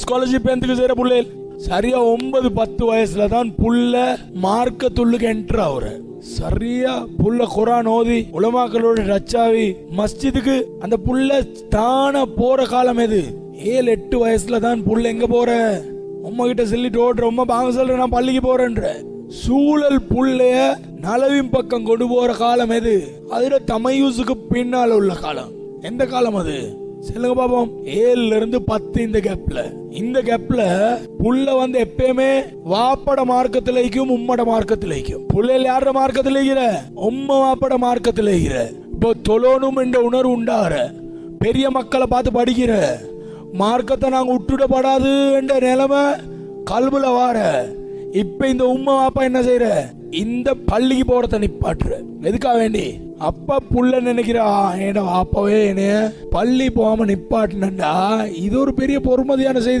Scholarship எதுக்கு செய்யற புள்ளை சரியா 9-10 வயசுல தான் புள்ள மார்க்கத்துள்ளுக்கு என்டர் ஆகுற. சரியா புள்ள குரான் ஓதி உலமாக்களோட ரச்சாவி மஸ்ஜிதுக்கு அந்த புள்ள தான போற காலம் எது? 7-8 வயசுல தான் புள்ள எங்க போற? உம்மா கிட்ட சொல்லிட்டு ஓடுற, உம்மா பாங்க சொல்ற நான் பள்ளிக்கு போறேன்ற. சூழல் புள்ளைய நலவின் பக்கம் கொண்டு போற காலம் எது? அதுல தமையூசுக்கு பின்னால உள்ள காலம். எந்த காலம் அது சொல்லுங்க பாப்போம். 7-10 இந்த கேப்ல புள்ள வந்து எப்பயுமே வாப்பட மார்க்கத்துல வைக்கும், உம்மட மார்க்கத்துல வைக்கும். புள்ளையில யார மார்க்கத்துல வைக்கிற? உம்ம வாப்பட மார்க்கத்துல வைக்கிற. இப்போ தொழணும் என்ற உணர்வு உண்டாகிற, பெரிய மக்களை பார்த்து படிக்கிற, மார்க்கத்தை நாங்க விட்டுடப்படாது என்ற நிலைமை கல்புல வார. இப்ப இந்த உம்மா வாப்பா என்ன செய்யற? இந்த பள்ளிக்கு போறத நிப்பாட்டுற. எதுக்காக வேண்டி? அப்பா புள்ள நினைக்கிறா என் வாப்பாவே என்னைய பள்ளி போகாம நிப்பாட்டுனண்டா. இது ஒரு பெரிய பொறுமதியான செய்தி.